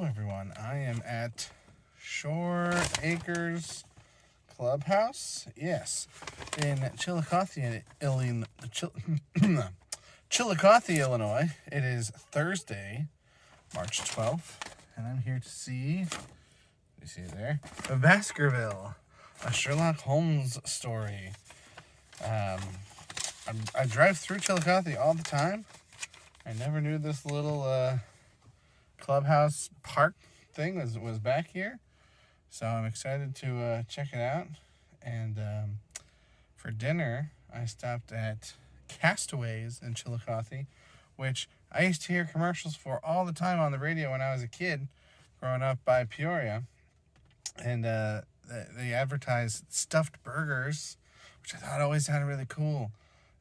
Hello, everyone. I am at Shore Acres Clubhouse. Yes, in Chillicothe, Illinois. Chillicothe, Illinois. It is Thursday, March 12th, and I'm here to see. You see it there? Baskerville, a Sherlock Holmes story. I drive through Chillicothe all the time. I never knew this little clubhouse park thing was back here, so I'm excited to check it out. And for dinner, I stopped at Castaways in Chillicothe, which I used to hear commercials for all the time on the radio when I was a kid, growing up by Peoria. And they advertised stuffed burgers, which I thought always sounded really cool.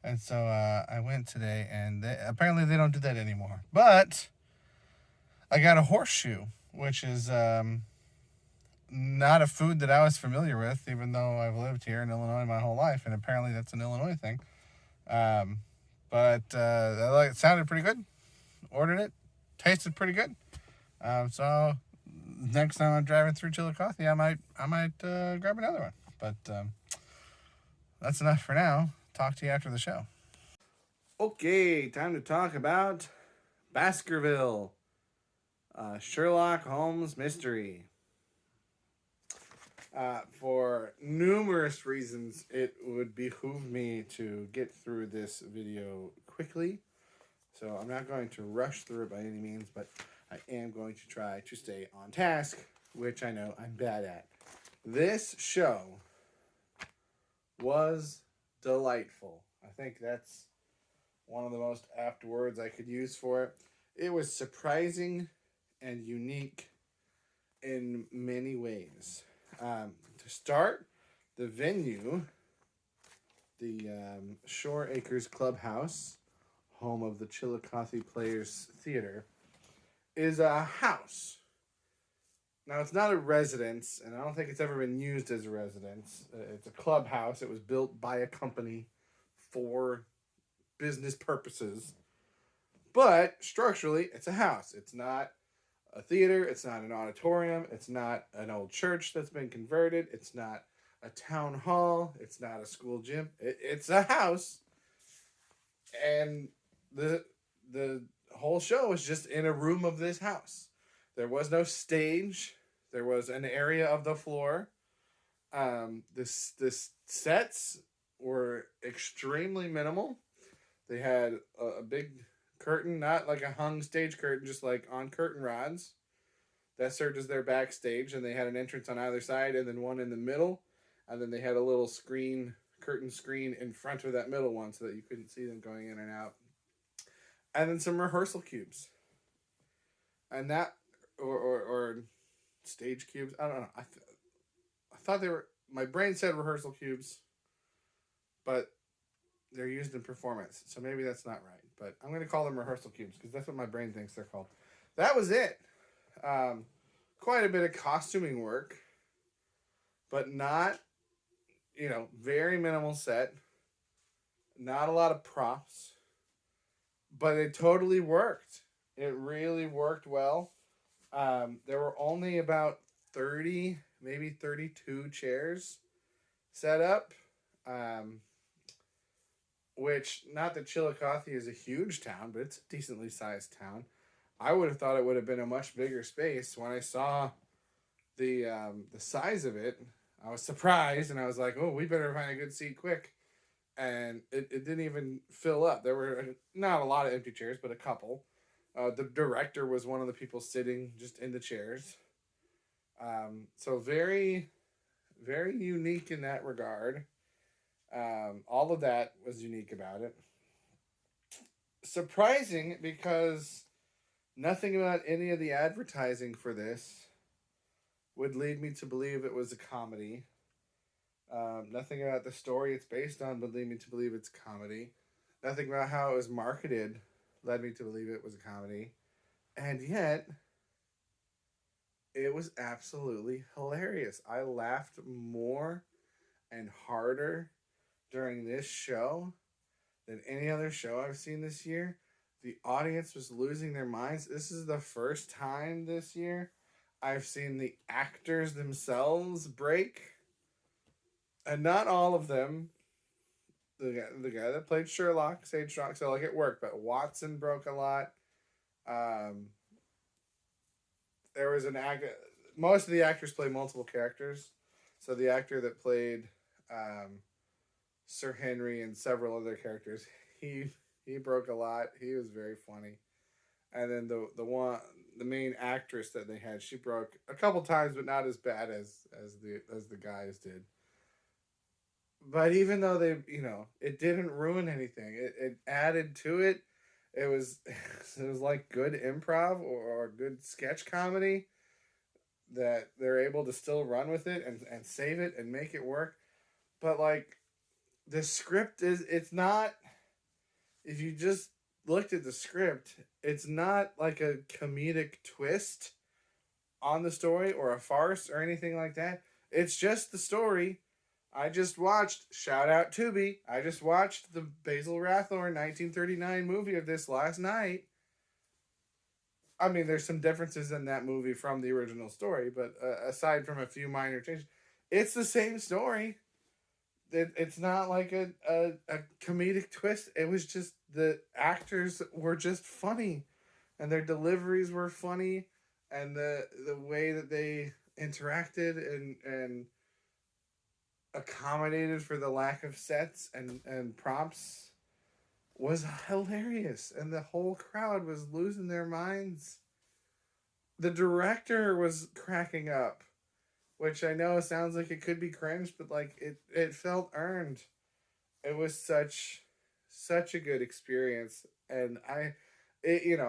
And so I went today, and apparently they don't do that anymore. But I got a horseshoe, which is not a food that I was familiar with, even though I've lived here in Illinois my whole life, and apparently that's an Illinois thing. But it sounded pretty good. Ordered it, tasted pretty good. So next time I'm driving through Chillicothe, I might grab another one. But that's enough for now. Talk to you after the show. Okay, time to talk about Baskerville. Sherlock Holmes mystery. For numerous reasons, it would behoove me to get through this video quickly. So I'm not going to rush through it by any means, but I am going to try to stay on task, which I know I'm bad at. This show was delightful. I think that's one of the most apt words I could use for it. It was surprising and unique in many ways. To start, the venue, the Shore Acres Clubhouse, home of the Chillicothe Players Theater, is a house. Now, it's not a residence, and I don't think it's ever been used as a residence. It's a clubhouse. It was built by a company for business purposes. But structurally, it's a house. It's not a theater, it's not an auditorium, it's not an old church that's been converted, it's not a town hall, it's not a school gym, it's a house. And the whole show was just in a room of this house. There was no stage, there was an area of the floor. The sets were extremely minimal. They had a big curtain, not like a hung stage curtain, just like on curtain rods that served as their backstage, and they had an entrance on either side and then one in the middle, and then they had a little curtain screen in front of that middle one so that you couldn't see them going in and out, and then some rehearsal cubes, and that or stage cubes, I don't know. I thought they were, my brain said rehearsal cubes, but they're used in performance, so maybe that's not right. But I'm going to call them rehearsal cubes because that's what my brain thinks they're called. That was it. Quite a bit of costuming work, but not, very minimal set. Not a lot of props, but it totally worked. It really worked well. There were only about 30, maybe 32 chairs set up. Which, not that Chillicothe is a huge town, but it's a decently sized town. I would have thought it would have been a much bigger space. When I saw the size of it, I was surprised, and I was like, oh, we better find a good seat quick. And it didn't even fill up. There were not a lot of empty chairs, but a couple. The director was one of the people sitting just in the chairs. So very, very unique in that regard. All of that was unique about it. Surprising because nothing about any of the advertising for this would lead me to believe it was a comedy. Nothing about the story it's based on would lead me to believe it's a comedy. Nothing about how it was marketed led me to believe it was a comedy. And yet, it was absolutely hilarious. I laughed more and harder during this show than any other show I've seen this year. The audience was losing their minds. This is the first time this year I've seen the actors themselves break, and not all of them. The guy that played Sherlock stayed strong, so like it worked. But Watson broke a lot. Um, there was an act. Most of the actors play multiple characters, so the actor that played um, Sir Henry and several other characters, he he broke a lot. He was very funny. And then the main actress that they had, she broke a couple times, but not as bad as the guys did. But even though they, it didn't ruin anything. It added to it. It was it was like good improv or good sketch comedy that they're able to still run with it and save it and make it work. But like the script it's not, if you just looked at the script, it's not like a comedic twist on the story or a farce or anything like that. It's just the story. I just watched, shout out Tubi, I just watched the Basil Rathorn 1939 movie of this last night. I mean, there's some differences in that movie from the original story, but aside from a few minor changes, it's the same story. It's not like a comedic twist. It was just the actors were just funny, and their deliveries were funny, and the way that they interacted and accommodated for the lack of sets and prompts was hilarious, and the whole crowd was losing their minds. The director was cracking up, which I know sounds like it could be cringe, but like it felt earned. It was such a good experience, and it,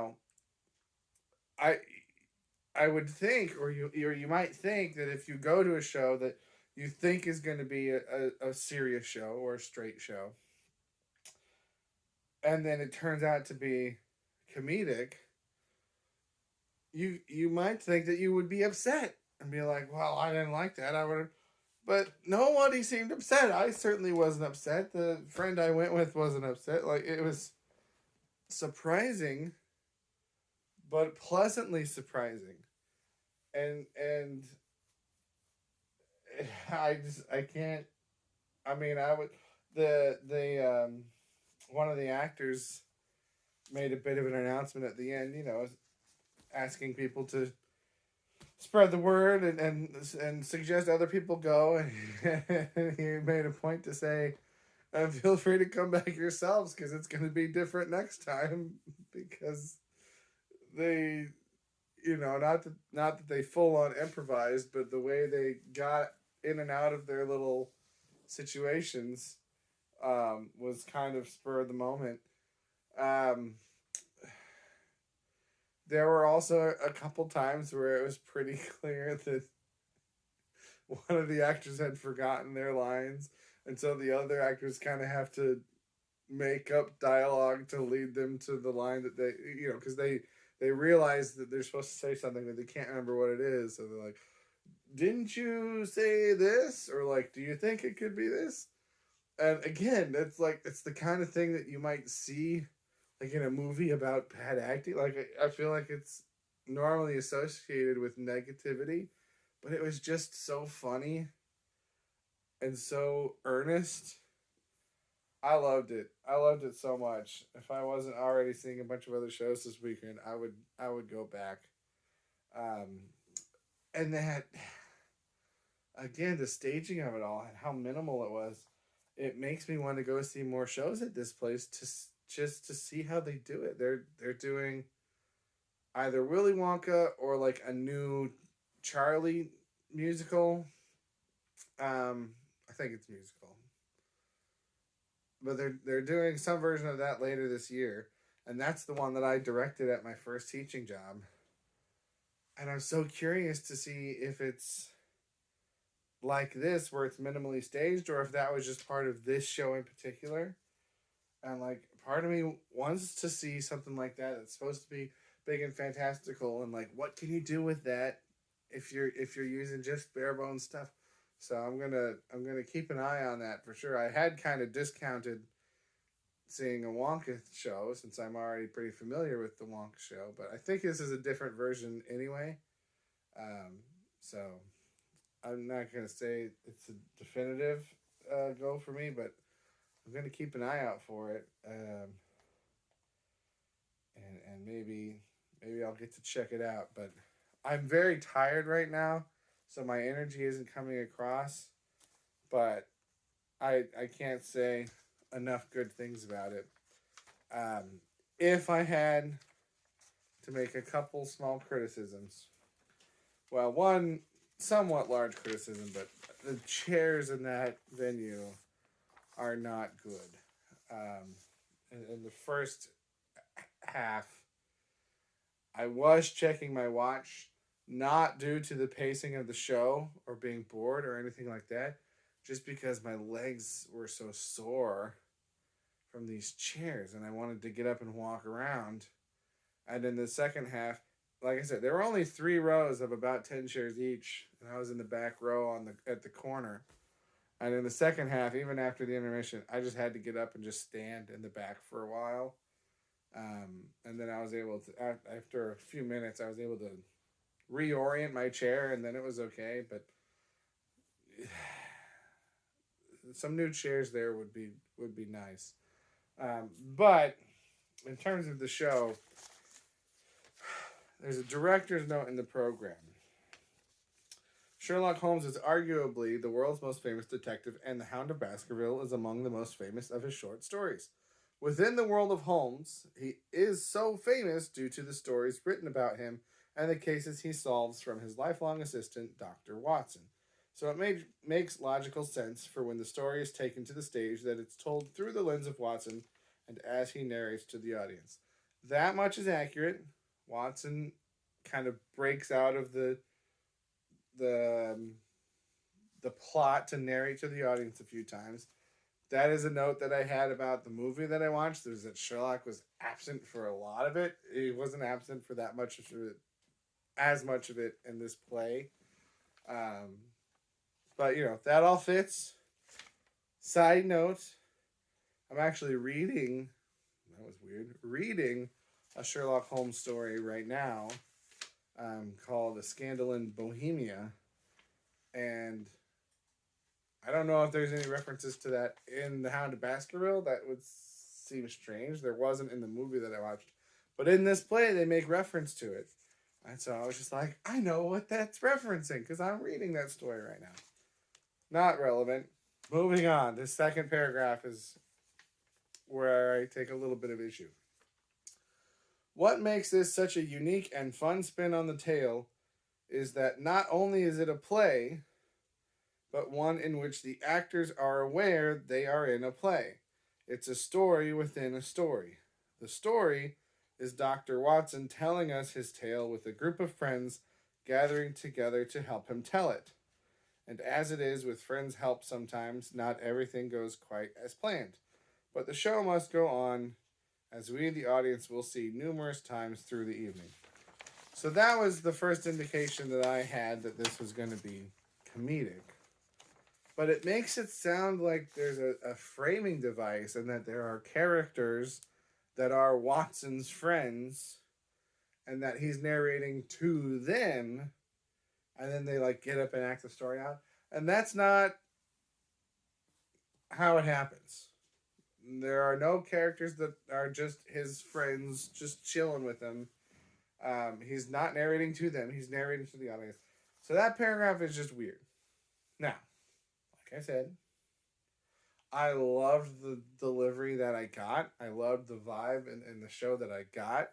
I I would think, or you might think that if you go to a show that you think is going to be a serious show or a straight show, and then it turns out to be comedic, you might think that you would be upset and be like, "Well, I didn't like that. I would," but nobody seemed upset. I certainly wasn't upset. The friend I went with wasn't upset. Like it was surprising, but pleasantly surprising, and I can't. I mean, I would the one of the actors made a bit of an announcement at the end. Asking people to spread the word and suggest other people go. And he made a point to say, feel free to come back yourselves because it's going to be different next time because they, not that they full on improvised, but the way they got in and out of their little situations was kind of spur of the moment. Um, there were also a couple times where it was pretty clear that one of the actors had forgotten their lines, and so the other actors kind of have to make up dialogue to lead them to the line that because they realize that they're supposed to say something that they can't remember what it is, so they're like, "Didn't you say this?" Or like, "Do you think it could be this?" And again, it's the kind of thing that you might see like in a movie about bad acting. Like I feel like it's normally associated with negativity, but it was just so funny and so earnest. I loved it. I loved it so much. If I wasn't already seeing a bunch of other shows this weekend, I would go back. Um, and that again, the staging of it all and how minimal it was, it makes me want to go see more shows at this place just to see how they do it. They're doing either Willy Wonka or like a new Charlie musical. I think it's musical, but they're doing some version of that later this year, and that's the one that I directed at my first teaching job. And I'm so curious to see if it's like this, where it's minimally staged, or if that was just part of this show in particular. And like, part of me wants to see something like that. It's supposed to be big and fantastical, and like, what can you do with that if you're using just bare bones stuff? So I'm gonna keep an eye on that for sure. I had kind of discounted seeing a Wonka show since I'm already pretty familiar with the Wonka show. But I think this is a different version anyway. Um, so I'm not gonna say it's a definitive go for me, but I'm gonna keep an eye out for it, and maybe I'll get to check it out. But I'm very tired right now, so my energy isn't coming across. But I can't say enough good things about it. Um, if I had to make a couple small criticisms, well, one somewhat large criticism, but the chairs in that venue are not good. In the first half, I was checking my watch, not due to the pacing of the show or being bored or anything like that, just because my legs were so sore from these chairs and I wanted to get up and walk around. And in the second half, like I said, there were only 3 rows of about 10 chairs each, and I was in the back row on the at the corner. And in the second half, even after the intermission, I just had to get up and just stand in the back for a while. And then I was able to, after a few minutes, I was able to reorient my chair, and then it was okay. But some new chairs there would be nice. But in terms of the show, there's a director's note in the program. Sherlock Holmes is arguably the world's most famous detective, and The Hound of Baskerville is among the most famous of his short stories. Within the world of Holmes, he is so famous due to the stories written about him and the cases he solves from his lifelong assistant, Dr. Watson. So it makes logical sense for when the story is taken to the stage that it's told through the lens of Watson and as he narrates to the audience. That much is accurate. Watson kind of breaks out of the the plot to narrate to the audience a few times. That is a note that I had about the movie that I watched. There's that Sherlock was absent for a lot of it. He wasn't absent for that much of it, as much of it in this play. But that all fits. Side note, I'm actually reading. That was weird. Reading a Sherlock Holmes story right now, called A Scandal in Bohemia, and I don't know if there's any references to that in The Hound of Baskerville. That would seem strange. There wasn't in the movie that I watched. But in this play, they make reference to it. And so I was just like, I know what that's referencing because I'm reading that story right now. Not relevant. Moving on. The second paragraph is where I take a little bit of issue. What makes this such a unique and fun spin on the tale is that not only is it a play, but one in which the actors are aware they are in a play. It's a story within a story. The story is Dr. Watson telling us his tale with a group of friends gathering together to help him tell it. And as it is with friends' help sometimes, not everything goes quite as planned. But the show must go on, as we, the audience, will see numerous times through the evening. So that was the first indication that I had that this was going to be comedic. But it makes it sound like there's a framing device and that there are characters that are Watson's friends and that he's narrating to them, and then they get up and act the story out. And that's not how it happens. There are no characters that are just his friends, just chilling with him. He's not narrating to them. He's narrating to the audience. So that paragraph is just weird. Now, like I said, I loved the delivery that I got. I loved the vibe in the show that I got.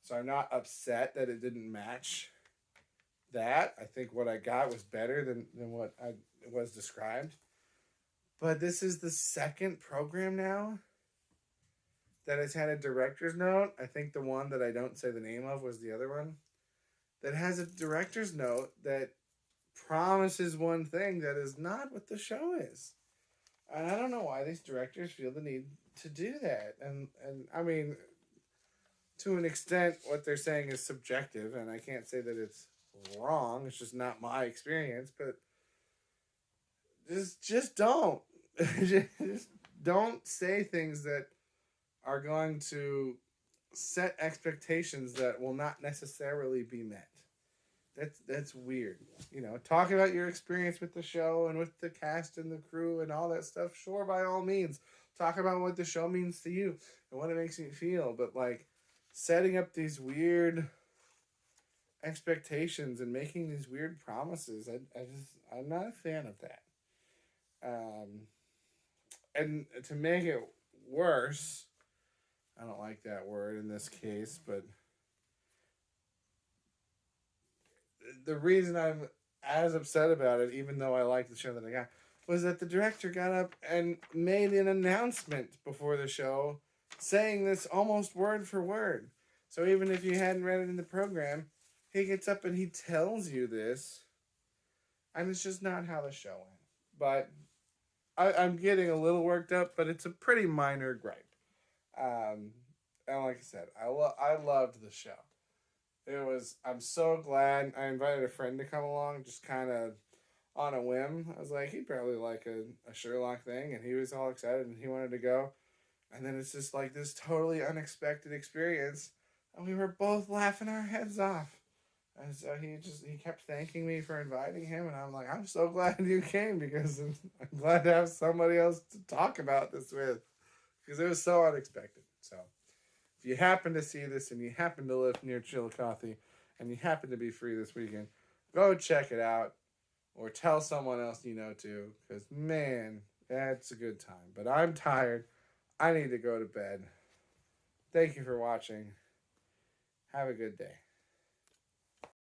So I'm not upset that it didn't match that. I think what I got was better than what was described. But this is the second program now that has had a director's note. I think the one that I don't say the name of was the other one. That has a director's note that promises one thing that is not what the show is. And I don't know why these directors feel the need to do that. And I mean, to an extent, what they're saying is subjective, and I can't say that it's wrong. It's just not my experience. But just don't. Just don't say things that are going to set expectations that will not necessarily be met. That's weird. You know, talk about your experience with the show and with the cast and the crew and all that stuff. Sure, by all means, talk about what the show means to you and what it makes you feel. But like setting up these weird expectations and making these weird promises, I'm not a fan of that. Um, and to make it worse, I don't like that word in this case, but the reason I'm as upset about it, even though I like the show that I got, was that the director got up and made an announcement before the show saying this almost word for word. So even if you hadn't read it in the program, he gets up and he tells you this, and it's just not how the show went. But I'm getting a little worked up, but it's a pretty minor gripe. Um, and like I said, I loved the show. It was. I'm so glad I invited a friend to come along, just kind of on a whim. I was like, he'd probably like a Sherlock thing, and he was all excited and he wanted to go. And then it's just like this totally unexpected experience, and we were both laughing our heads off. And so he kept thanking me for inviting him, and I'm like, I'm so glad you came because I'm glad to have somebody else to talk about this with because it was so unexpected. So if you happen to see this and you happen to live near Chillicothe and you happen to be free this weekend, go check it out or tell someone else you know to because man, that's a good time. But I'm tired. I need to go to bed. Thank you for watching. Have a good day.